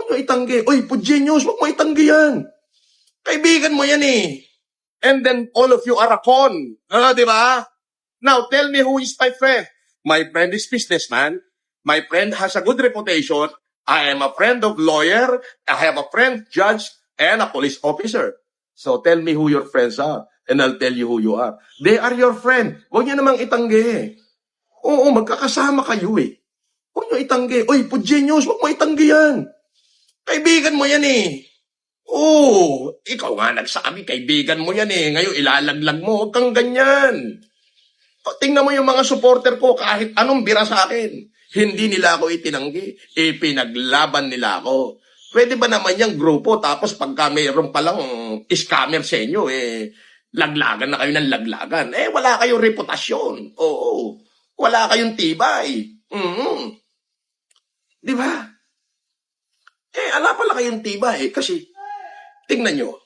Huwag nyo itanggi. Uy, Pugenius, huwag mo itanggi yan. Kaibigan mo yan eh. And then all of you are a con. Di ba? Now, tell me who is my friend. My friend is businessman. My friend has a good reputation. I am a friend of lawyer. I have a friend judge and a police officer. So tell me who your friends are and I'll tell you who you are. They are your friend. Huwag niyo namang itanggi. Oo, magkakasama kayo eh. Huwag niyo itanggi. Uy, Pugenius, huwag mo itanggi yan. Kaibigan mo yan eh. Oo, ikaw nga nagsabi, kaibigan mo yan eh. Ngayon, ilalaglag mo. Huwag kang ganyan. Tingnan mo yung mga supporter ko, kahit anong bira sa akin. Hindi nila ako itinanggi. Pinaglaban nila ako. Pwede ba naman yung grupo, tapos pagka mayroon palang scammer sa inyo, laglagan na kayo ng laglagan. Wala kayong reputasyon. Oo. Wala kayong tibay. Di ba? Ala pala kayong tibay. Kasi, tingnan nyo.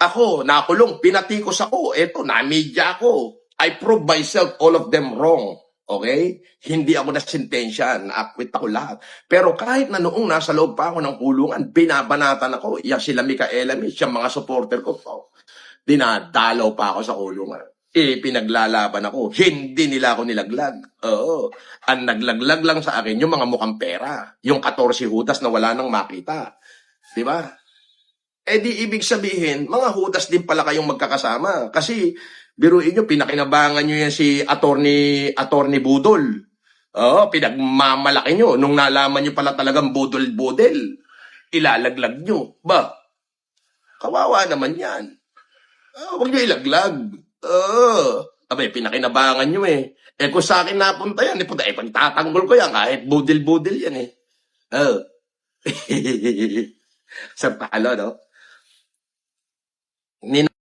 Ako, nakulong, pinatikos ako. Eto, na-media ako. I prove myself all of them wrong. Okay? Hindi ako nasintensya, na-acquit ako lahat. Pero kahit na noong nasa loob pa ako ng kulungan, binabanatan ako. Yan sila Micaela Mitch, yung mga supporter ko. Dinadalaw pa ako sa kulungan. Pinaglalaban ako. Hindi nila ako nilaglag. Oo. Ang naglaglag lang sa akin, yung mga mukhang pera. Yung 14 hudas na wala nang makita. Di ba? Di ibig sabihin, mga hudas din pala kayong magkakasama. Kasi, biruin nyo, pinakinabangan nyo yan si Attorney Budol. Pinagmamalaki nyo. Nung nalaman nyo pala talagang budol-budel, ilalaglag nyo. Ba? Kawawa naman yan. Huwag nyo ilaglag. Pinakinabangan nyo eh. Kung sa akin napunta yan, pagtatanggol ko yan, kahit budel-budel yan eh. Sa talo, no?